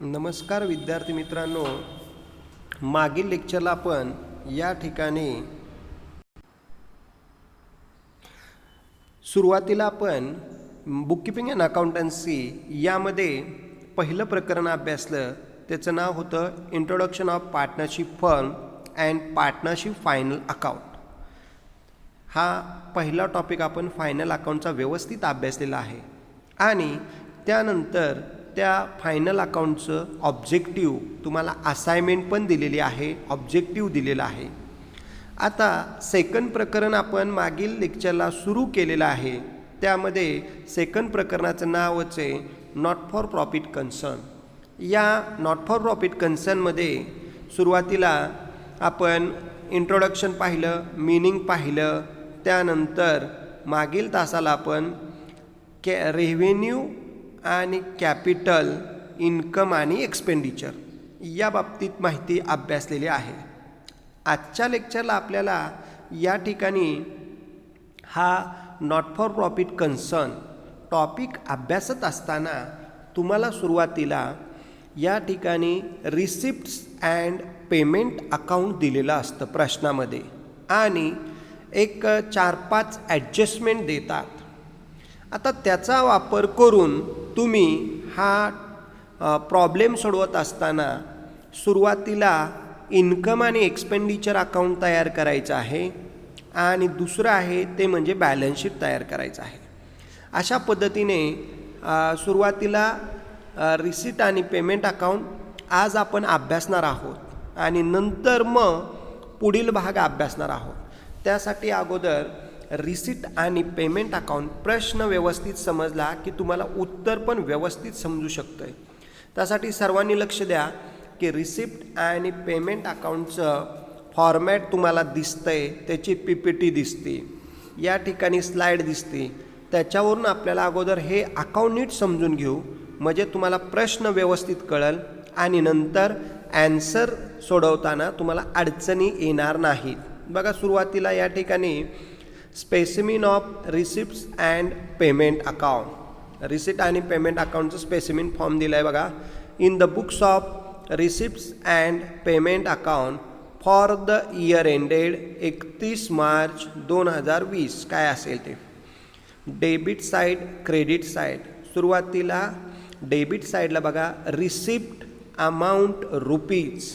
नमस्कार विद्यार्थी मित्रांनो, मागील लेक्चरला आपण या ठिकाणी सुरुवातीला आपण बुककीपिंग अँड अकाउंटन्सी यामध्ये पहिलं प्रकरण अभ्यासलं. त्याचं नाव होतं introduction of partnership firm and partnership final account. हा पहिला टॉपिक आपण फायनल अकाउंटचा व्यवस्थित अभ्यासलेला आहे आणि त्यानंतर त्या फायनल अकाउंटचं ऑब्जेक्टिव्ह तुम्हाला असाइनमेंट पण दिलेली आहे, ऑब्जेक्टिव्ह दिलेला आहे. आता सेकंड प्रकरण आपण मागील लेक्चरला सुरू केलेलं आहे. त्यामध्ये सेकंड प्रकरणाचं नावच आहे नॉट फॉर प्रॉफिट कन्सर्न. या नॉट फॉर प्रॉफिट कन्सर्नमध्ये सुरुवातीला आपण इंट्रोडक्शन पाहिलं, मीनिंग पाहिलं. त्यानंतर मागील तासाला आपण रेव्हेन्यू आणि कॅपिटल, इन्कम आणि एक्सपेंडिचर या बाबतीत माहिती अभ्यासलेली आहे. आजच्या लेक्चरला आपल्याला या ठिकाणी हा not for profit concern topic अभ्यासत असताना तुम्हाला सुरुवातीला या ठिकाणी रिसिप्ट्स अँड पेमेंट अकाउंट दिलेलं असतं प्रश्नामध्ये आणि एक 4-5 ॲडजस्टमेंट देतात. आता त्याचा वापर करून तुम्ही हा प्रॉब्लेम सोडवत असताना सुरुवातीला इन्कम आणि एक्सपेंडिचर अकाउंट तयार करायचं आहे आणि दुसरं आहे ते म्हणजे बॅलन्स शीट तयार करायचं आहे. अशा पद्धतीने सुरुवातीला रिसीट आणि पेमेंट अकाउंट आज आपण अभ्यासणार आहोत आणि नंतर मग पुढील भाग अभ्यासणार आहोत. त्यासाठी अगोदर रिसीट आणि पेमेंट अकाउंट प्रश्न व्यवस्थित समजला की तुम्हाला उत्तर पण व्यवस्थित समजू शकतं आहे. त्यासाठी सर्वांनी लक्ष द्या की रिसिप्ट आणि पेमेंट अकाउंटचं फॉर्मॅट तुम्हाला दिसतंय, त्याची PPT दिसते, या ठिकाणी स्लाईड दिसते. त्याच्यावरून आपल्याला अगोदर हे अकाउंट नीट समजून घेऊ म्हणजे तुम्हाला प्रश्न व्यवस्थित कळेल आणि नंतर ॲन्सर सोडवताना तुम्हाला अडचणी येणार नाहीत. बघा सुरुवातीला या ठिकाणी specimen of receipts and payment account, receipt आणि पेमेंट अकाउंटचं स्पेसिमिन फॉर्म दिला आहे बघा. In the books of receipts and payment account for the year ended 31 March 2020 काय असेल ते डेबिट साईड, क्रेडिट साईड. सुरुवातीला डेबिट साईडला बघा रिसिप्ट अमाऊंट रुपीज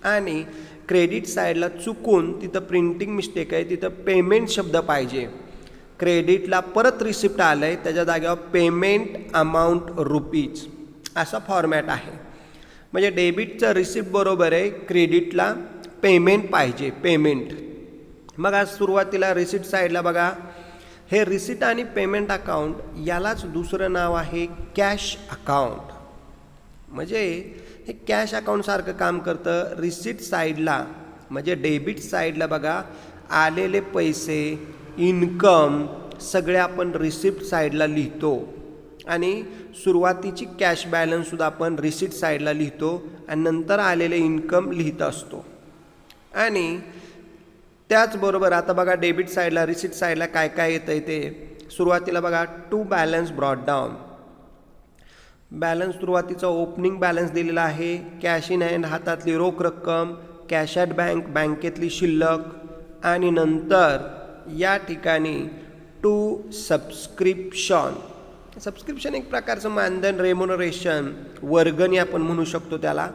आणि क्रेडिट साईडला चुकून तिथं प्रिंटिंग मिस्टेक आहे, तिथं पेमेंट शब्द पाहिजे. क्रेडिटला परत रिसिप्ट आलं आहे, त्याच्या जागेवर पेमेंट अमाऊंट रुपीज असा फॉर्मॅट आहे. म्हणजे डेबिटचं रिसिप्ट बरोबर आहे, क्रेडिटला पेमेंट पाहिजे, पेमेंट. मग आज सुरुवातीला रिसिप्ट साईडला बघा हे रिसिट आणि पेमेंट अकाउंट यालाच दुसरं नाव आहे कॅश अकाउंट. म्हणजे हे कॅश अकाउंटसारखं काम करतं. रिसिट साईडला म्हणजे डेबिट साईडला बघा आलेले पैसे, इन्कम सगळे आपण रिसिप्ट साईडला लिहितो आणि सुरुवातीची कॅश बॅलन्ससुद्धा आपण रिसिट साईडला लिहितो आणि नंतर आलेले इन्कम लिहित असतो. आणि त्याचबरोबर आता बघा डेबिट साईडला, रिसिट साईडला काय काय येतं आहे ते सुरुवातीला बघा to balance brought down. Balance सुरुवातीचा ओपनिंग बॅलन्स दिलेला आहे, कॅश इन हँड हातातली रोख रक्कम, कॅश ॲट बँक बँकेतली शिल्लक आणि नंतर या ठिकाणी टू सबस्क्रिप्शन. सबस्क्रिप्शन एक प्रकारचं मानधन, रेम्युनरेशन, वर्गणी आपण म्हणू शकतो त्याला.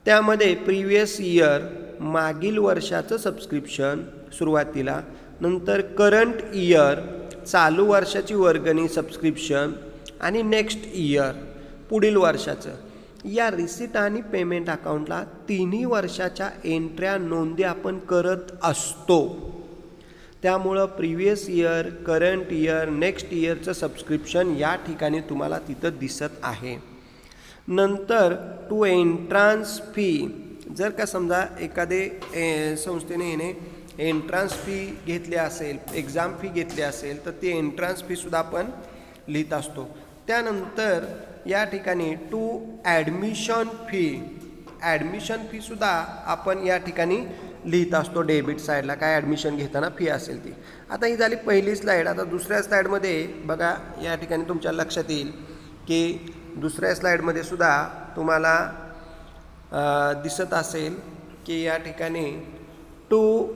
त्यामध्ये प्रिव्हियस इयर मागील वर्षाचं सबस्क्रिप्शन सुरुवातीला, नंतर करंट इयर चालू वर्षाची वर्गणी सबस्क्रिप्शन आणि नेक्स्ट इयर पुढील वर्षाचं. या रिसिट आणि पेमेंट अकाउंटला तिन्ही वर्षाच्या एंट्र्या नोंदी आपण करत असतो. त्यामुळं previous year, current year, next इयरचं सबस्क्रिप्शन या ठिकाणी तुम्हाला तिथं दिसत आहे. नंतर टू एंट्रान्स फी, जर का समजा एखादे संस्थेने येणे एंट्रान्स फी घेतली असेल, एक्झाम फी घेतली असेल तर ती एंट्रान्स फीसुद्धा आपण लिहित असतो. त्यानंतर या ठिकाणी टू ॲडमिशन फी, ॲडमिशन फीसुद्धा आपण या ठिकाणी लिहित असतो डेबिट साईडला, काय ॲडमिशन घेताना फी असेल ती. आता ही झाली पहिली स्लाईड. आता दुसऱ्या स्लाईडमध्ये बघा या ठिकाणी तुमच्या लक्षात येईल की दुसऱ्या स्लाईडमध्ये सुद्धा तुम्हाला दिसत असेल की या ठिकाणी टू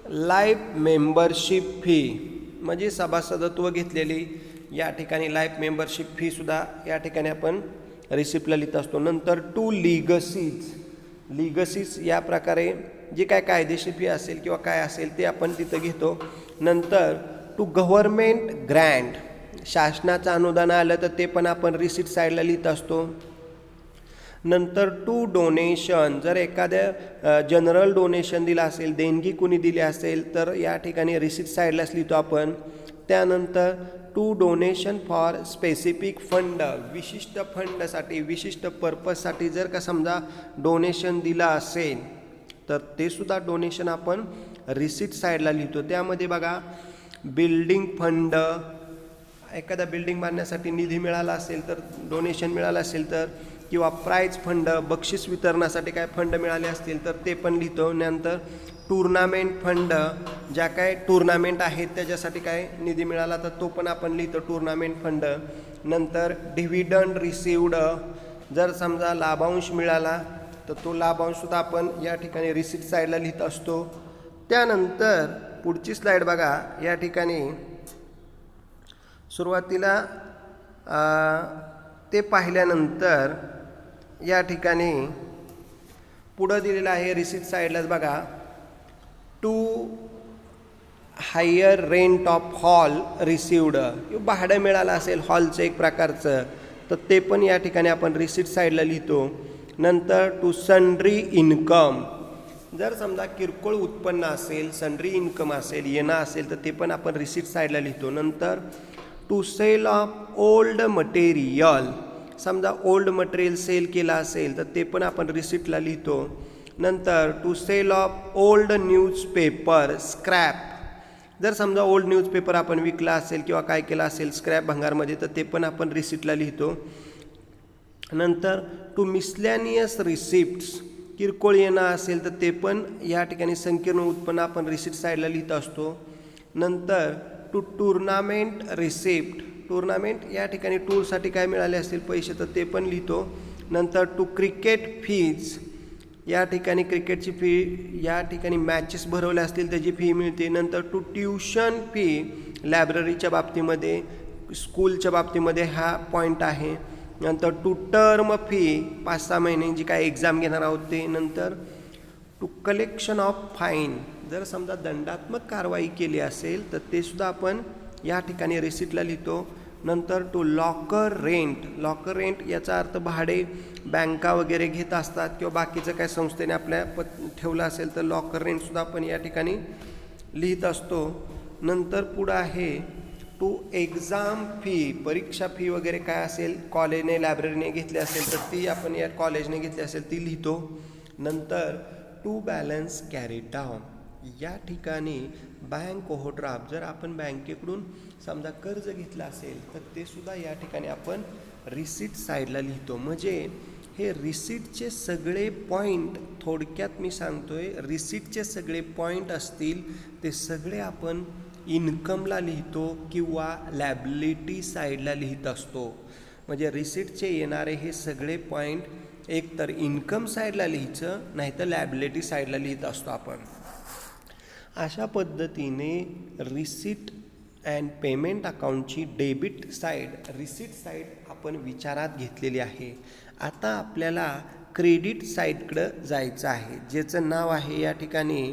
लाईफ मेंबरशिप फी म्हणजे सभासदत्व घेतलेली या ठिकाणी लाईफ मेंबरशिप फीसुद्धा या ठिकाणी आपण रिसिप्टला लिहित असतो. नंतर टू लिगसीज या प्रकारे जे काय कायदेशीर फी असेल किंवा काय असेल ते आपण तिथं घेतो. नंतर टू गव्हर्मेंट ग्रँट शासनाचं अनुदान आलं तर ते पण आपण रिसिप्ट साईडला लिहित असतो. नंतर टू डोनेशन जर एखाद्या जनरल डोनेशन दिलं असेल देणगी कुणी दिली असेल तर या ठिकाणी रिसिप्ट साईडलाच लिहितो आपण. त्यानंतर to donation for specific fund विशिष्ट फंडसाठी विशिष्ट पर्पजसाठी जर का समजा डोनेशन दिलं असेल तर ते सुद्धा डोनेशन आपण रिसिप्ट साईडला लिहितो. त्यामध्ये बघा बिल्डिंग फंड एखादा बिल्डिंग बांधण्यासाठी निधी मिळाला असेल तर डोनेशन मिळालं असेल तर किंवा प्राईज फंड बक्षीस वितरणासाठी काय फंड मिळाले असतील तर ते पण लिहितो. नंतर टुर्नामेंट फंड ज्या काय टुर्नामेंट आहेत त्याच्यासाठी काय निधी मिळाला तर तो पण आपण लिहितो टुर्नामेंट फंड. नंतर डिव्हिडंड रिसिव्ड जर समजा लाभांश मिळाला तर तो लाभांशसुद्धा आपण या ठिकाणी रिसिप्ट साईडला लिहित असतो. त्यानंतर पुढची स्लाईड बघा. या ठिकाणी सुरुवातीला ते पाहिल्यानंतर या ठिकाणी पुढं दिलेलं आहे रिसिप्ट साईडलाच बघा to hire rent of hall received भाडं मिळालं असेल हॉलचं एक प्रकारचं तर ते पण या ठिकाणी आपण रिसिप्ट साईडला लिहितो. नंतर टू सन्ड्री इन्कम जर समजा किरकोळ उत्पन्न असेल सन्ड्री इन्कम असेल येणं असेल तर ते पण आपण रिसिप्ट साईडला लिहितो. नंतर to sale of old material समजा ओल्ड मटेरियल सेल केलं असेल तर ते पण आपण रिसिप्टला लिहितो. नंतर to sale of old newspaper scrap जर समजा ओल्ड न्यूजपेपर आपण विकला असेल किंवा काय केलं असेल स्क्रॅप भंगारमध्ये तर ते पण आपण रिसिप्टला लिहितो. नंतर टू मिसलॅनियस रिसिप्ट्स किरकोळ येणं असेल तर ते पण या ठिकाणी संकीर्ण उत्पन्न आपण रिसिप्ट साईडला लिहित असतो. नंतर टू टुर्नामेंट रिसिप्ट टुर्नामेंट या ठिकाणी टूरसाठी काय मिळाले असतील पैसे तर ते पण लिहितो. नंतर टू क्रिकेट फीज या ठिकाणी क्रिकेटची फी या ठिकाणी मॅचेस भरवल्या असतील त्याची फी मिळते. नंतर टू ट्युशन फी लायब्ररीच्या बाबतीमध्ये स्कूलच्या बाबतीमध्ये हा पॉईंट आहे. नंतर टू टर्म फी 5-6 महिने जी काय एक्झाम घेणार आहोत ते. नंतर टू कलेक्शन ऑफ फाईन जर समजा दंडात्मक कारवाई केली असेल तर ते सुद्धा आपण या ठिकाणी रिसिप्टला लिहितो. नंतर टू लॉकर रेंट याचा अर्थ भाडे बँका वगैरे घेत असतात किंवा बाकीचं काय संस्थेने आपल्या ठेवलं असेल तर लॉकर रेंटसुद्धा आपण या ठिकाणी लिहित असतो. नंतर पुढं आहे टू एक्झाम फी परीक्षा फी वगैरे काय असेल कॉलेजने लायब्ररीने घेतली असेल तर ती आपण या कॉलेजने घेतली असेल ती लिहितो. नंतर टू बॅलन्स कॅरी डाऊन या ठिकाणी बँक ओव्हरड्राफ्ट जर आपण बँकेकडून समजा कर्ज घेतलं असेल तर ते सुद्धा या ठिकाणी आपण रिसिप्ट साईडला लिहितो. म्हणजे हे रिसिप्टचे सगळे पॉईंट थोडक्यात मी सांगतोय रिसिप्टचे सगळे पॉईंट असतील ते सगळे आपण इन्कमला लिहितो किंवा लॅबिलिटी साईडला लिहित असतो. म्हणजे रिसिप्टचे येणारे हे सगळे पॉईंट एक तर इन्कम साईडला लिहायचं नाहीतर लॅबिलिटी साईडला लिहित असतो आपण. अशा पद्धतीने रिसिप्ट अँड पेमेंट अकाउंटची डेबिट साईड रिसिप्ट साईड आपण विचारात घेतलेली आहे. आता आपल्याला क्रेडिट साईडकडं जायचं आहे ज्याचं नाव आहे या ठिकाणी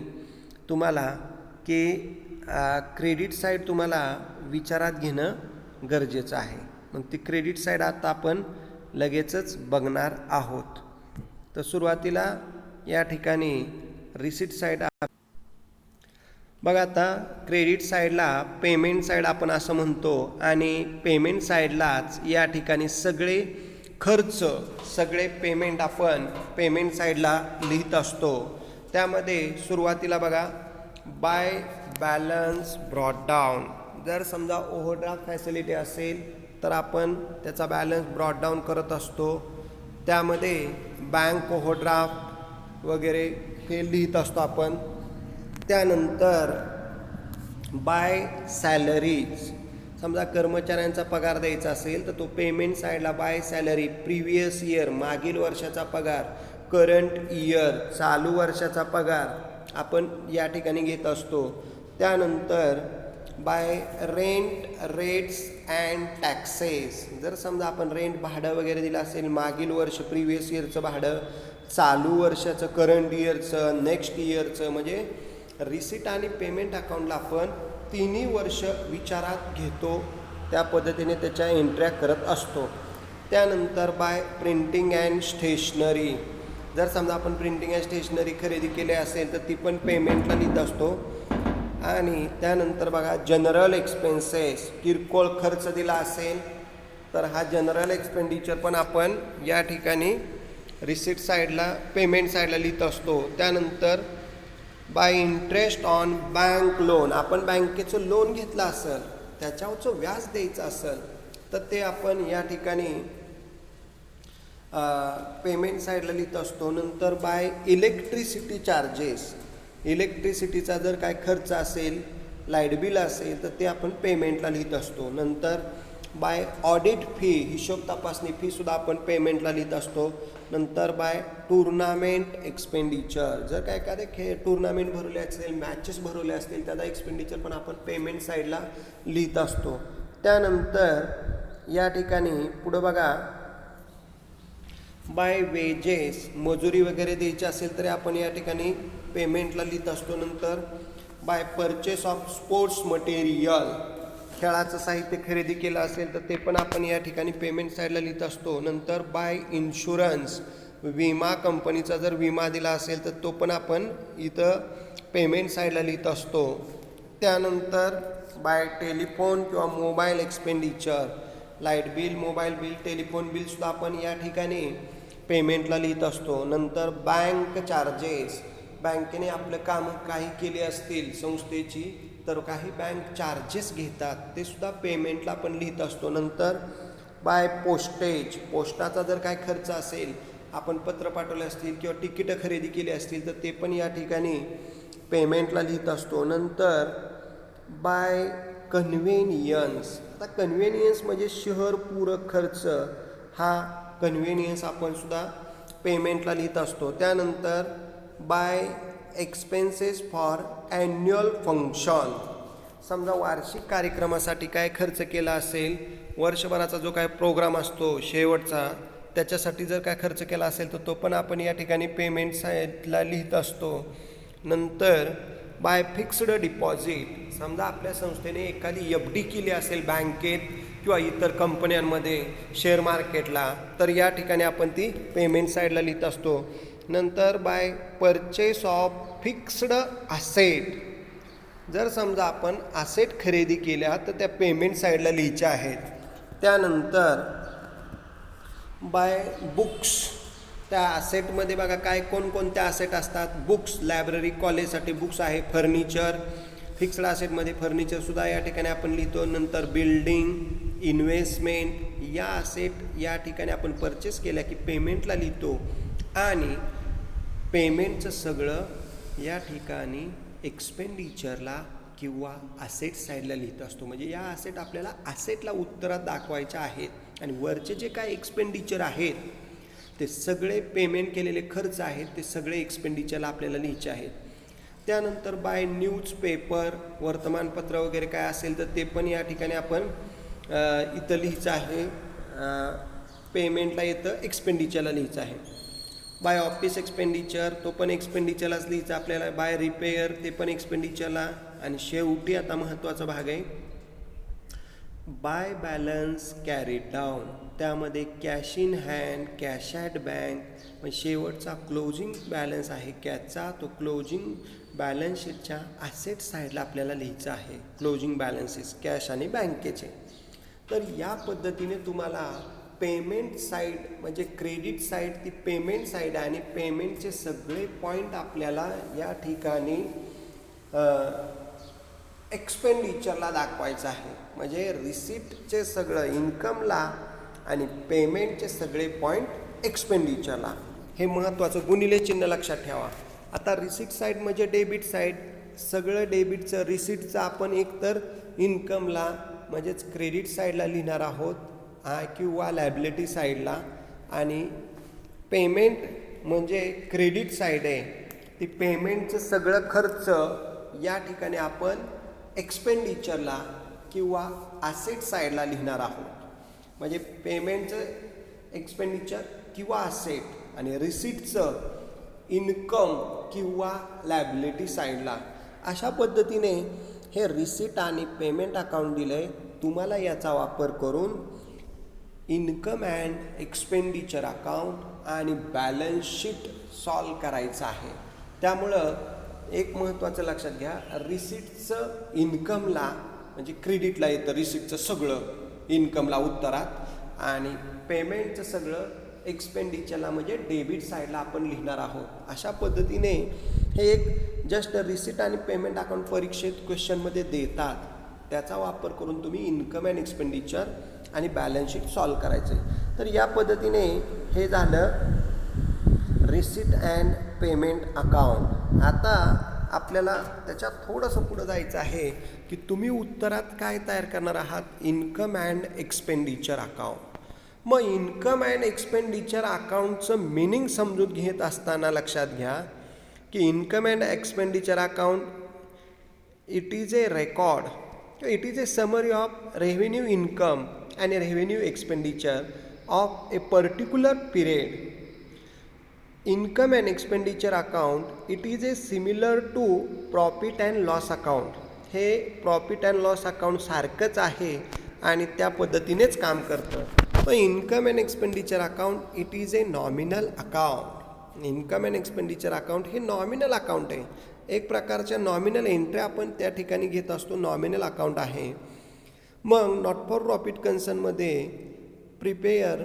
तुम्हाला की क्रेडिट साईड तुम्हाला विचारात घेणं गरजेचं आहे. मग ती क्रेडिट साईड आता आपण लगेचच बघणार आहोत. तर सुरुवातीला या ठिकाणी रिसिप्ट साईड बघा. आता क्रेडिट साईडला पेमेंट साईड आपण असं म्हणतो आणि पेमेंट साईडलाच या ठिकाणी सगळे खर्च सगळे पेमेंट आपण पेमेंट साईडला लिहित असतो. त्यामध्ये सुरुवातीला बघा बाय बॅलन्स ब्रॉट डाऊन जर समजा ओव्हरड्राफ्ट फॅसिलिटी असेल तर आपण त्याचा बॅलन्स ब्रॉट डाऊन करत असतो. त्यामध्ये बँक ओव्हरड्राफ्ट वगैरे हे लिहित असतो आपण. त्यानंतर बाय सॅलरीज समजा कर्मचाऱ्यांचा पगार द्यायचा असेल तर तो पेमेंट साईडला बाय सॅलरी, प्रिव्हियस इयर मागील वर्षाचा पगार, करंट इयर चालू वर्षाचा पगार आपण या ठिकाणी घेत असतो. त्यानंतर bye rent, rates and taxes. जर समजा आपण रेंट भाडं वगैरे दिलं असेल, मागील वर्ष प्रिव्हियस इयरचं भाडं, चालू वर्षाचं, करंट इयरचं, नेक्स्ट इयरचं, म्हणजे रिसीट आणि पेमेंट अकाउंटला आपण तिन्ही वर्ष विचारात घेतो. त्या पद्धतीने त्याच्या एंट्र्या करत असतो. त्यानंतर बाय प्रिंटिंग अँड स्टेशनरी. जर समजा आपण प्रिंटिंग अँड स्टेशनरी खरेदी केली असेल तर ती पण पेमेंटला लिहित असतो. आणि त्यानंतर बघा जनरल एक्सपेन्सेस, किरकोळ खर्च दिला असेल तर हा जनरल एक्सपेंडिचर पण आपण या ठिकाणी रिसीट साईडला, पेमेंट साईडला लिहित असतो. त्यानंतर bye interest on bank loan. आपण बँकेचं लोन घेतलं असेल, त्याच्यावरचं व्याज द्यायचं असेल तर ते आपण या ठिकाणी पेमेंट साईडला लिहित असतो. नंतर बाय इलेक्ट्रिसिटी चार्जेस. इलेक्ट्रिसिटीचा जर काय खर्च असेल, लाईट बिल असेल तर ते आपण पेमेंटला लिहित असतो. नंतर बाय ऑडिट फी, हिशोब तपासणी फीसुद्धा आपण पेमेंटला लिहित असतो. नंतर बाय टुर्नामेंट एक्सपेंडिचर. जर काय एखादे टुर्नामेंट भरवले असेल, मॅचेस भरवले असतील, त्याचा एक्सपेंडिचर पण आपण पेमेंट साईडला लिहित असतो. त्यानंतर या ठिकाणी पुढं बघा बाय वेजेस, मजुरी वगैरे द्यायची असेल तरी आपण या ठिकाणी पेमेंटला लिहित असतो. नंतर by purchase of sports material, खेळाचं साहित्य खरेदी केलं असेल तर ते पण आपण या ठिकाणी पेमेंट साईडला लिहित असतो. नंतर बाय इन्शुरन्स, विमा कंपनीचा जर विमा दिला असेल तर तो पण आपण इथं पेमेंट साईडला लिहित असतो. त्यानंतर बाय टेलिफोन किंवा mobile expenditure, light bill, mobile bill, telephone बिलसुद्धा आपण या ठिकाणी पेमेंटला लिहित असतो. नंतर बँक चार्जेस, बँकेने आपलं काम काही केले असतील संस्थेची तर काही बँक चार्जेस घेतात, ते सुद्धा पेमेंटला आपण लिहित असतो. नंतर बाय पोस्टेज, पोस्टाचा जर काय खर्च असेल, आपण पत्र पाठवले असतील किंवा तिकीटं खरेदी केली असतील तर ते पण या ठिकाणी पेमेंटला लिहित असतो. नंतर बाय कन्व्हेनियन्स. आता कन्व्हेनियन्स म्हणजे शहर पूरक खर्च, हा कन्व्हेनियन्स आपण सुद्धा पेमेंटला लिहित असतो. त्यानंतर by expenses for annual function. समजा वार्षिक कार्यक्रमासाठी काय खर्च केला असेल, वर्षभराचा जो काय प्रोग्राम असतो शेवटचा, त्याच्यासाठी जर काय खर्च केला असेल तर तो पण आपण या ठिकाणी पेमेंट साईडला लिहित असतो. नंतर बाय फिक्स्ड डिपॉझिट. समजा आपल्या संस्थेने एखादी FD केली असेल बँकेत किंवा इतर कंपन्यांमध्ये, शेअर मार्केटला, तर या ठिकाणी आपण ती पेमेंट साईडला लिहित असतो. नंतर by purchase of fixed asset. जर समजा आपण असेट खरेदी केल्या तर त्या पेमेंट साईडला लिहायच्या आहेत. त्यानंतर बाय बुक्स. त्या असेटमध्ये बघा काय कोणकोणत्या असेट असतात. बुक्स, लायब्ररी, कॉलेजसाठी बुक्स आहे. फर्निचर, फिक्स्ड असेटमध्ये फर्निचरसुद्धा या ठिकाणी आपण लिहितो. नंतर बिल्डिंग, इन्व्हेस्टमेंट, या असेट या ठिकाणी आपण परचेस केल्या की पेमेंटला लिहितो. आणि पेमेंटचं सगळं या ठिकाणी एक्सपेंडिचरला किंवा असेट साईडला लिहित असतो. म्हणजे या असेट आपल्याला असेटला उत्तरात दाखवायच्या आहेत आणि वरचे जे काय एक्सपेंडिचर आहेत ते सगळे पेमेंट केलेले खर्च आहेत, ते सगळे एक्सपेंडिचरला आपल्याला लिहायचे आहेत. त्यानंतर बाय न्यूजपेपर, वर्तमानपत्र वगैरे काय असेल तर ते पण या ठिकाणी आपण इथं लिहायचं आहे. पेमेंटला येतं, एक्सपेंडिचरला लिहायचं आहे. बाय ऑफिस एक्सपेंडिचर, तो पण एक्सपेंडिचरलाच लिहायचा आपल्याला. बाय रिपेअर, ते पण एक्सपेंडिचरला. आणि शेवटी आता महत्त्वाचा भाग आहे बाय बॅलन्स कॅरी डाऊन. त्यामध्ये cash in hand, cash at bank, म्हणजे शेवटचा क्लोजिंग बॅलन्स आहे कॅशचा, तो क्लोजिंग बॅलन्स शीटच्या ॲसेट साईडला आपल्याला लिहायचं आहे. क्लोजिंग बॅलन्सेस कॅश आणि बँकेचे. तर या पद्धतीने तुम्हाला पेमेंट साईड म्हणजे क्रेडिट साईड ती पेमेंट साईड आहे आणि पेमेंटचे सगळे पॉईंट आपल्याला या ठिकाणी एक्सपेंडिचरला दाखवायचं आहे. म्हणजे रिसीटचे सगळं इन्कमला आणि पेमेंटचे सगळे पॉईंट एक्सपेंडिचरला. हे महत्त्वाचं गुणिले चिन्ह लक्षात ठेवा. आता रिसीट साईड म्हणजे डेबिट साईड, सगळं डेबिटचं रिसीटचं आपण एकतर इन्कमला म्हणजेच क्रेडिट साईडला लिहिणार आहोत किंवा लायबिलिटी साईडला, आणि पेमेंट म्हणजे क्रेडिट साईड आहे, ती पेमेंटचं सगळं खर्च या ठिकाणी आपण एक्सपेंडिचरला किंवा ॲसेट साईडला लिहिणार आहोत. म्हणजे पेमेंटचं एक्सपेंडिचर किंवा ॲसेट आणि रिसीटचं इन्कम किंवा लायबिलिटी साईडला. अशा पद्धतीने हे रिसीट आणि पेमेंट अकाउंट दिलं आहे. तुम्हाला याचा वापर करून इन्कम अँड एक्सपेंडिचर अकाउंट आणि बॅलन्स शीट सॉल्व करायचं आहे. त्यामुळं एक महत्त्वाचं लक्षात घ्या, रिसीटचं इन्कमला म्हणजे क्रेडिटला येतं, रिसीटचं सगळं इन्कमला उत्तरात, आणि पेमेंटचं सगळं एक्सपेंडिचरला म्हणजे डेबिट साईडला आपण लिहिणार आहोत. अशा पद्धतीने हे एक जस्ट रिसीट आणि पेमेंट अकाउंट परीक्षेत क्वेश्चनमध्ये देतात, त्याचा वापर करून तुम्ही इन्कम अँड एक्सपेंडिचर आणि बॅलन्स शीट सॉल्व करायचे. तर या पद्धतीने हे झालं रिसीट अँड पेमेंट अकाउंट. आता आपल्याला त्याच्यात थोडंसं पुढं जायचं आहे की तुम्ही उत्तरात काय तयार करणार आहात, इन्कम अँड एक्सपेंडिचर अकाउंट. मग इन्कम अँड एक्सपेंडिचर अकाउंटचं मिनिंग समजून घेत असताना लक्षात घ्या की income and expenditure account it is a record, it is a summary of revenue income and revenue expenditure of a particular period. Income and expenditure account it is a similar to profit and loss account. हे profit and loss account सारखंच आहे आणि त्या पद्धतीनेच काम करतं. तर income and expenditure account it is a nominal account. Income and expenditure account हे नॉमिनल अकाउंट आहे. एक प्रकारच्या नॉमिनल एंट्री आपण त्या ठिकाणी घेत असतो, नॉमिनल अकाउंट आहे. मग नॉट फॉर प्रॉफिट कन्सर्नमध्ये prepare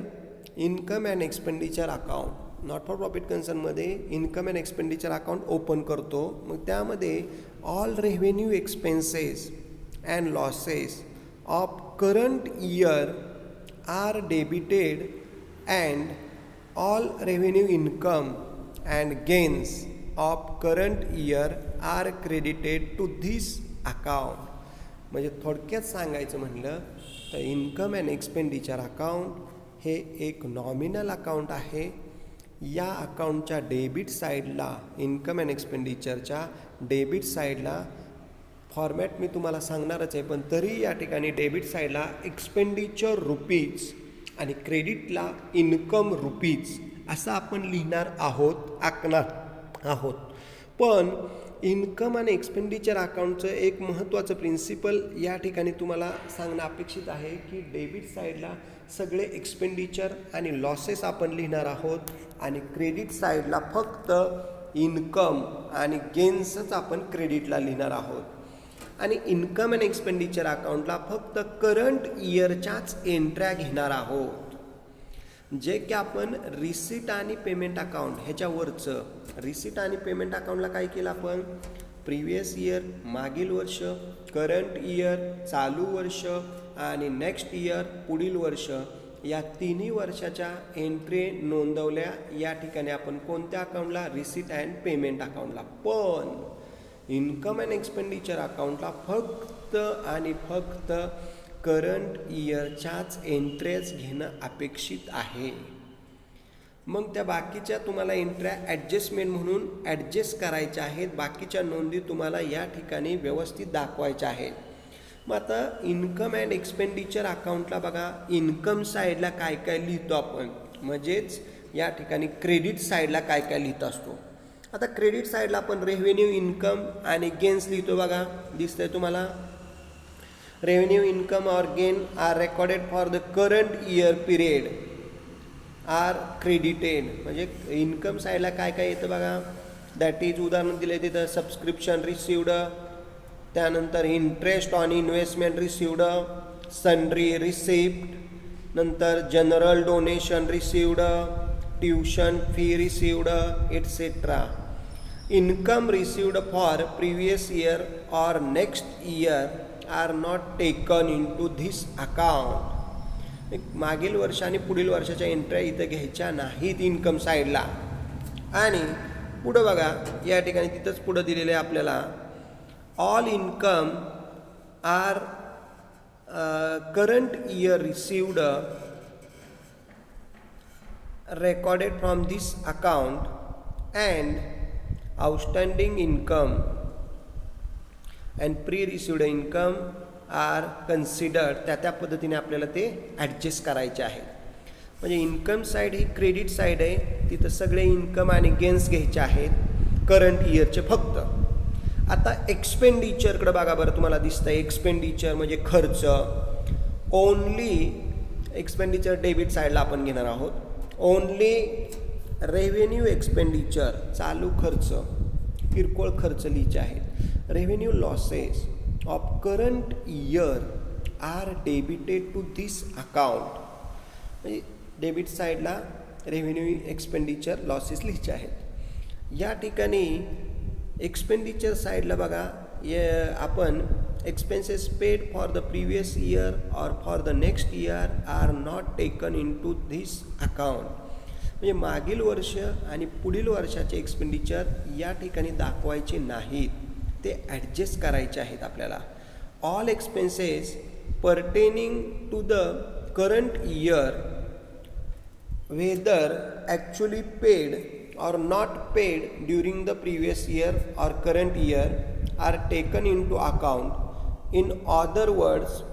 income and expenditure account. Not for profit कन्सर्नमध्ये income and expenditure account open करतो. मग त्यामध्ये all revenue expenses and losses of current year are debited and all revenue income and gains of current year are credited to this account. म्हणजे थोडक्यात सांगायचं म्हणलं तर income and expenditure account हे एक नॉमिनल अकाउंट आहे. या अकाउंटच्या डेबिट साईडला, इन्कम अँड एक्सपेंडिचरच्या डेबिट साईडला फॉर्मॅट मी तुम्हाला सांगणारच आहे, पण तरी या ठिकाणी डेबिट साईडला एक्सपेंडिचर रुपीज आणि क्रेडिटला इन्कम रुपीज असं आपण लिहिणार आहोत, आखणार आहोत. पण इन्कम आणि एक्सपेंडिचर अकाउंटचं एक महत्त्वाचं प्रिन्सिपल या ठिकाणी तुम्हाला सांगणं अपेक्षित आहे की डेबिट साईडला सगळे एक्सपेंडिचर आणि लॉसेस आपण लिहिणार आहोत आणि क्रेडिट साईडला फक्त इन्कम आणि गेन्सच आपण क्रेडिटला लिहिणार आहोत. आणि इन्कम अँड एक्सपेंडिचर अकाउंटला फक्त करंट इयरच्याच एंट्र्या घेणार आहोत. जे की आपण रिसीट आणि पेमेंट अकाउंट ह्याच्यावरचं, रिसीट आणि पेमेंट अकाउंटला काय केलं आपण, प्रिव्हियस इयर मागील वर्ष, करंट इयर चालू वर्ष आणि नेक्स्ट इयर पुढील वर्ष, या तिन्ही वर्षाच्या एंट्री नोंदवल्या या ठिकाणी आपण कोणत्या अकाउंटला, रिसीट अँड पेमेंट अकाउंटला. पण इन्कम अँड एक्सपेंडिचर अकाउंटला फक्त आणि फक्त करंट इयरच्याच एंट्रीज घेणं अपेक्षित आहे. मग त्या बाकीच्या तुम्हाला एंट्र्या ॲडजस्टमेंट म्हणून ॲडजस्ट करायच्या आहेत. बाकीच्या नोंदी तुम्हाला या ठिकाणी व्यवस्थित दाखवायच्या आहेत. मग आता इन्कम अँड एक्सपेंडिचर अकाउंटला बघा, इन्कम साईडला काय काय लिहितो आपण, म्हणजेच या ठिकाणी क्रेडिट साईडला काय काय लिहित असतो. आता क्रेडिट साईडला आपण रेव्हेन्यू इन्कम आणि गेन्स लिहितो बघा, दिसतंय तुम्हाला. रेव्हेन्यू इन्कम और gain are recorded for the current year period are credited. म्हणजे इन्कम साईडला काय काय येतं बघा, दॅट इज उदाहरण दिलं आहे तिथं, सबस्क्रिप्शन रिसिवड, त्यानंतर interest on investment received, sundry receipt, नंतर general donation received, tuition fee received etcetera. Income received for previous year or next year are not taken into this account. मागील वर्ष आणि पुढील वर्षाच्या एंट्र्या इथं घ्यायच्या नाहीत इन्कम साईडला. आणि पुढं बघा, या ठिकाणी तिथंच पुढं दिलेलं आहे आपल्याला, all income are current year received recorded from this account and outstanding income and pre-received income are considered. त्या पद्धतीने आपल्याला ते ॲडजस्ट करायचे आहे. म्हणजे इन्कम साईड ही क्रेडिट साईड आहे, तिथं सगळे इन्कम आणि गेन्स घ्यायचे आहेत करंट इयरचे फक्त. आता एक्सपेंडिचरकडे बघा बरं, तुम्हाला दिसतं एक्सपेंडिचर म्हणजे खर्च. ओनली एक्सपेंडिचर डेबिट साईडला आपण घेणार आहोत. ओनली रेव्हेन्यू एक्सपेंडिचर चालू खर्च, किरकोळ खर्च लिहायचे आहेत. Revenue losses of current year are debited to this account. म्हणजे डेबिट साईडला रेव्हेन्यू एक्सपेंडिचर लॉसेस लिहायचे आहेत. या ठिकाणी एक्सपेंडिचर साईडला बघा, आपण expenses paid for the previous year or for the next year are not taken into this account. म्हणजे मागील वर्ष आणि पुढील वर्षाचे एक्सपेंडिचर या ठिकाणी दाखवायचे नाहीत, ते ॲडजस्ट करायचे आहेत आपल्याला. All expenses pertaining to the current year whether actually paid or not paid during the previous year or current year are taken into account. In other words,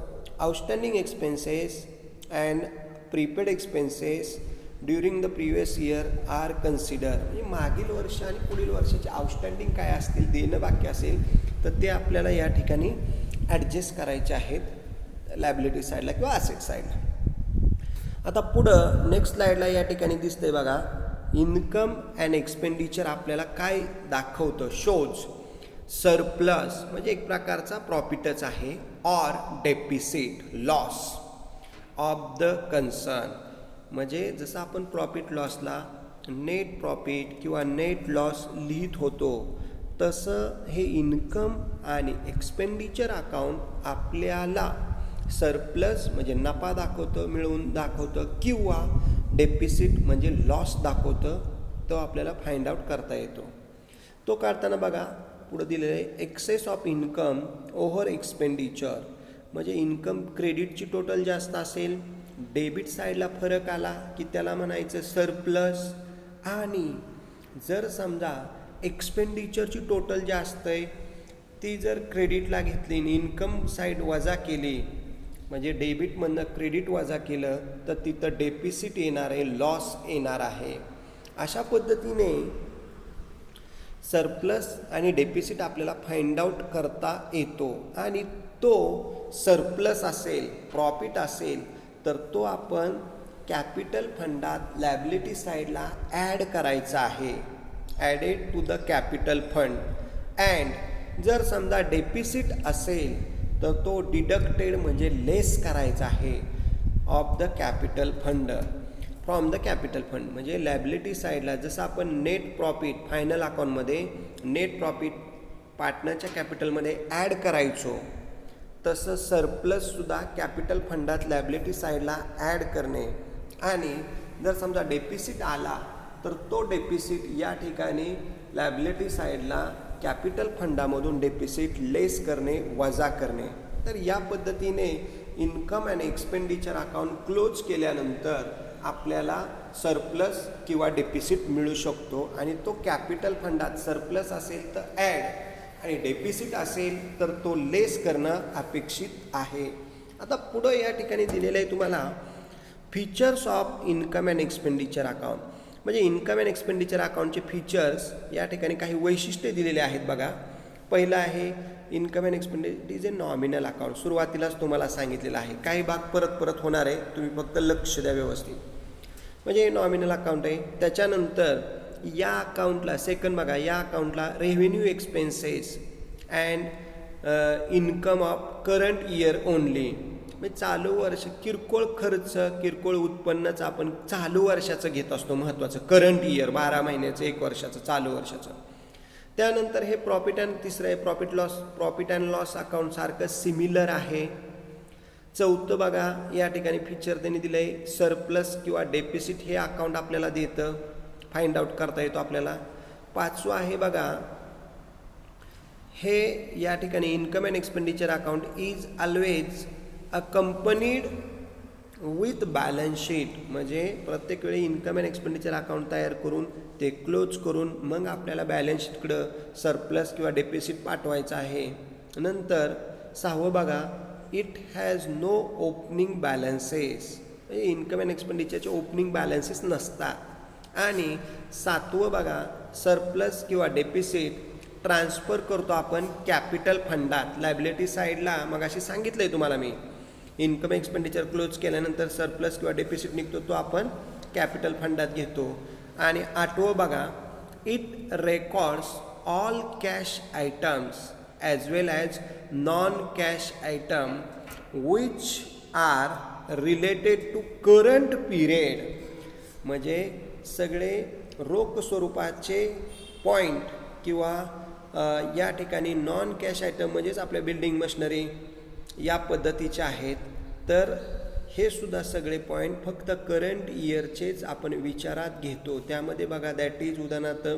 outstanding expenses and prepaid expenses during the previous year are considered. म्हणजे मागील वर्ष आणि पुढील वर्षाचे outstanding काय असतील, देणं बाकी असेल तर ते आपल्याला या ठिकाणी ॲडजस्ट करायचे आहेत लायबिलिटी साईडला किंवा ॲसेट साईडला. आता पुढं नेक्स्ट स्लाइडला या ठिकाणी दिसतंय बघा, इन्कम अँड एक्सपेंडिचर आपल्याला काय दाखवतं, शोज सरप्लस म्हणजे एक प्रकारचा प्रॉफिटच आहे, or deficit loss of the concern. म्हणजे जसं आपण प्रॉफिट लॉसला नेट प्रॉफिट किंवा नेट लॉस लिहित होतो, तसं हे इन्कम आणि एक्सपेंडिचर अकाउंट आपल्याला सरप्लस म्हणजे नफा दाखवतं, मिळवून दाखवतं, किंवा डेपिसिट म्हणजे लॉस दाखवतं, तो आपल्याला फाइंड आउट करता येतो. तो काढताना बघा पुढं दिलेलं आहे, excess of income over expenditure. म्हणजे इन्कम क्रेडिटची टोटल जास्त असेल, डेबिट साईडला फरक आला की त्याला म्हणायचं सरप्लस. आणि जर समजा एक्सपेंडिचरची टोटल जास्त आहे, ती जर क्रेडिटला घेतली, इन्कम साईड वजा केली, म्हणजे डेबिटमधनं क्रेडिट वजा केलं तर तिथं डेपिसिट येणार आहे, लॉस येणार आहे. अशा पद्धतीने सरप्लस आणि डेपिसिट आपल्याला फाइंड आउट करता येतो. आणि तो सरप्लस असेल, प्रॉफिट असेल, तर तो आपण कॅपिटल फंडात लायबिलिटी साईडला ॲड करायचा आहे, added to the capital fund. And जर समजा डेपिसिट असेल तर तो डिडक्टेड म्हणजे लेस करायचा आहे of the capital fund, from the capital fund. म्हणजे लायबिलिटी साईडला जसं आपण नेट प्रॉफिट फायनल अकाउंटमध्ये नेट प्रॉफिट पार्टनरच्या कॅपिटलमध्ये ॲड करायचो, तसं सरप्लससुद्धा कॅपिटल फंडात लायबिलिटी साईडला ॲड करणे. आणि जर समजा डेपिसिट आला तर तो डेपिसिट या ठिकाणी लायबिलिटी साईडला कॅपिटल फंडामधून डेपिसिट लेस करणे, वजा करणे. तर या पद्धतीने income and expenditure account close केल्यानंतर आपल्याला सरप्लस किंवा डेपिसिट मिळू शकतो. आणि तो कॅपिटल फंडात सरप्लस असेल तर ॲड आणि डेपिसिट असेल तर तो लेस करणं अपेक्षित आहे. आता पुढं या ठिकाणी दिलेलं आहे तुम्हाला features of income and expenditure account. म्हणजे इन्कम अँड एक्सपेंडिचर अकाउंटचे फीचर्स या ठिकाणी काही वैशिष्ट्ये दिलेले आहेत बघा. पहिलं आहे income and expenditure is a nominal account. सुरुवातीलाच तुम्हाला सांगितलेलं आहे, काही भाग परत परत होणार आहे, तुम्ही फक्त लक्ष द्या व्यवस्थित. म्हणजे हे नॉमिनल अकाउंट आहे. त्याच्यानंतर या अकाउंटला सेकंड बघा, या अकाउंटला revenue expenses and income of current year only. म्हणजे चालू वर्ष किरकोळ खर्च, किरकोळ उत्पन्नच आपण चालू वर्षाचं घेत असतो, महत्त्वाचं करंट इयर 12 महिन्याचं 1 वर्षाचं चालू वर्षाचं. त्यानंतर हे प्रॉफिट अँड तिसरं आहे प्रॉफिट अँड लॉस अकाउंट सारखं सिमिलर आहे. चौथं बघा या ठिकाणी फीचर त्यांनी दिलं आहे सरप्लस किंवा डेपिसिट, हे अकाउंट आपल्याला देतं, फाइंड आउट करता येतो आपल्याला. पाचवं आहे बघा, हे या ठिकाणी income and expenditure account is always accompanied with balance sheet, म्हणजे प्रत्येक वेळी इन्कम अँड एक्सपेंडिचर अकाउंट तयार करून ते क्लोज करून मग आपल्याला बॅलन्स शीटकडं सरप्लस किंवा डेफिसिट पाठवायचं आहे. नंतर 6वं बघा, it has no opening balances, म्हणजे इन्कम अँड एक्सपेंडिचरचे ओपनिंग बॅलन्सेस नसतात. आणि 7वं बघा, सरप्लस किंवा डेफिसिट ट्रान्सफर करतो आपण कॅपिटल फंडात. लायबिलिटी साईडला मग अशी सांगितलं आहे तुम्हाला मी, इन्कम एक्सपेंडिचर क्लोज केल्यानंतर सरप्लस किंवा डेफिसिट निघतो तो आपण कॅपिटल फंडात घेतो. आणि 8वं बघा, it records all cash items as well as non cash item which are related to current period, म्हणजे सगळे रोख स्वरूपाचे पॉईंट किंवा या ठिकाणी नॉन कॅश आयटम म्हणजेच आपल्या बिल्डिंग मशिनरी या पद्धतीचे आहेत. तर हे सुद्धा सगळे पॉईंट फक्त करंट इयरचेच आपण विचारात घेतो. त्यामध्ये बघा, दॅट इज उदाहरणार्थ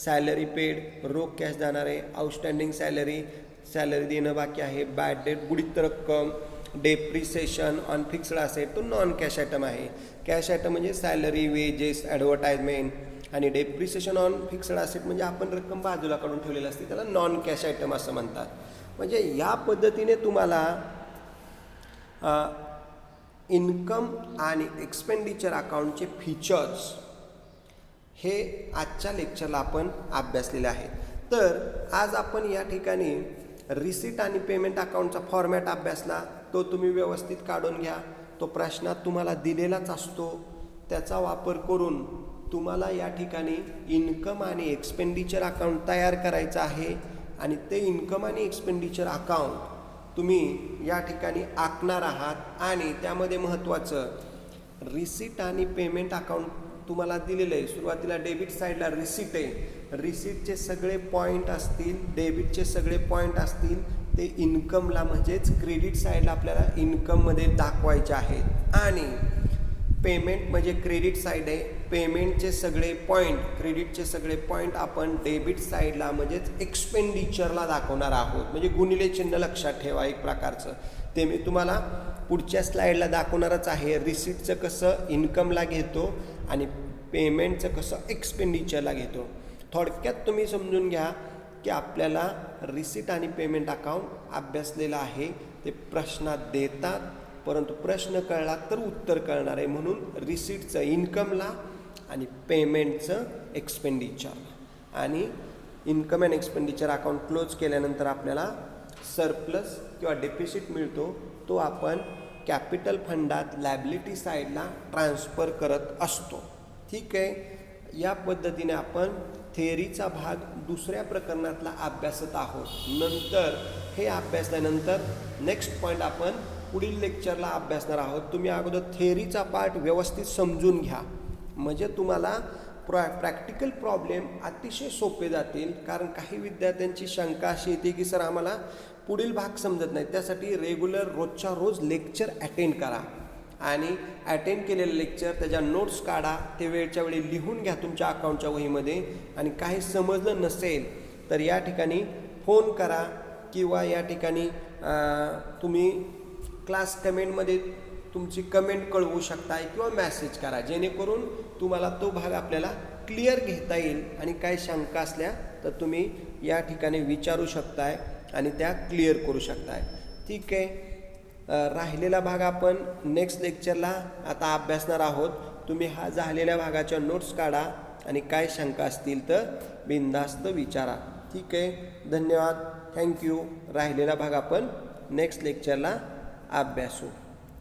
सॅलरी पेड, रोख कॅश जाणार आहे, आउटस्टँडिंग सॅलरी देणं बाकी आहे, बॅड डेट बुडीत रक्कम, डेप्रिसिएशन ऑन फिक्स्ड असेट तो नॉन कॅश आयटम आहे. कॅश आयटम म्हणजे सॅलरी, वेजेस, ॲडव्हर्टाइजमेंट, आणि डेप्रिसिएशन ऑन फिक्स्ड असेट म्हणजे आपण रक्कम बाजूला काढून ठेवलेली असते, त्याला नॉन कॅश आयटम असं म्हणतात. म्हणजे या पद्धतीने तुम्हाला इन्कम आणि एक्सपेंडिचर अकाउंटचे फीचर्स हे आजच्या लेक्चरला आपण अभ्यासलेले आहेत. तर आज आपण या ठिकाणी रिसीट आणि पेमेंट अकाउंटचा फॉर्मॅट अभ्यासला, तो तुम्ही व्यवस्थित काढून घ्या. तो प्रश्नात तुम्हाला दिलेलाच असतो, त्याचा वापर करून तुम्हाला या ठिकाणी इन्कम आणि एक्सपेंडिचर अकाउंट तयार करायचं आहे. आणि ते इन्कम आणि एक्सपेंडिचर अकाउंट तुम्ही या ठिकाणी आखणार आहात. आणि त्यामध्ये महत्त्वाचं रिसीट आणि पेमेंट अकाउंट तुम्हाला दिलेलं आहे. सुरुवातीला डेबिट साईडला रिसीट आहे, रिसीटचे सगळे पॉईंट असतील, डेबिटचे सगळे पॉईंट असतील ते इन्कमला म्हणजेच क्रेडिट साईडला आपल्याला इन्कममध्ये दाखवायचे आहेत. आणि पेमेंट म्हणजे क्रेडिट साईड आहे, पेमेंटचे सगळे पॉईंट, क्रेडिटचे सगळे पॉईंट आपण डेबिट साईडला म्हणजेच एक्सपेंडिचरला दाखवणार आहोत. म्हणजे गुणिले चिन्ह लक्षात ठेवा एक प्रकारचं, ते मी तुम्हाला पुढच्या स्लाईडला दाखवणारच आहे. रिसीटचं कसं इन्कमला घेतो आणि पेमेंटचं कसं एक्सपेंडिचरला घेतो. थोडक्यात तुम्ही समजून घ्या की आपल्याला रिसीट आणि पेमेंट अकाउंट अभ्यासलेलं आहे. ते प्रश्नात देतात, परंतु प्रश्न कळला तर उत्तर कळणार आहे. म्हणून रिसीटचं इन्कमला आणि पेमेंटचं एक्सपेंडिचर. आणि income and expenditure account close केल्यानंतर आपल्याला सरप्लस किंवा डेफिसिट मिळतो, तो आपण कॅपिटल फंडात लायबिलिटी साईडला ट्रान्सफर करत असतो. ठीक आहे. या पद्धतीने आपण थेअरीचा भाग दुसऱ्या प्रकरणातला अभ्यासत आहोत. नंतर हे अभ्यासल्यानंतर नेक्स्ट पॉईंट आपण पुढील लेक्चरला अभ्यासणार आहोत. तुम्ही अगोदर थेअरीचा पार्ट व्यवस्थित समजून घ्या, म्हणजे तुम्हाला प्रॅक्टिकल प्रॉब्लेम अतिशय सोपे जातील. कारण काही विद्यार्थ्यांची शंका अशी येते की सर आम्हाला पुढील भाग समजत नाही. त्यासाठी रेग्युलर रोजच्या रोज लेक्चर अटेंड करा आणि अटेंड केलेलं लेक्चर त्याच्या नोट्स काढा, ते वेळच्या वेळी लिहून घ्या तुमच्या अकाउंटच्या वहीमध्ये. आणि काही समजलं नसेल तर या ठिकाणी फोन करा किंवा या ठिकाणी तुम्ही क्लास कमेंटमध्ये तुमची कमेंट कळवू शकताय किंवा मॅसेज करा, जेणेकरून तुम्हाला तो भाग आपल्याला क्लिअर घेता येईल. आणि काही शंका असल्या तर तुम्ही या ठिकाणी विचारू शकताय आणि त्या क्लिअर करू शकताय. ठीक आहे. राहिलेला भाग आपण नेक्स्ट लेक्चरला आता अभ्यासणार आहोत. तुम्ही हा झालेल्या भागाच्या नोट्स काढा आणि काय शंका असतील तर बिनधास्त विचारा. ठीक आहे. धन्यवाद. थँक्यू. राहिलेला भाग आपण नेक्स्ट लेक्चरला अभ्यासू.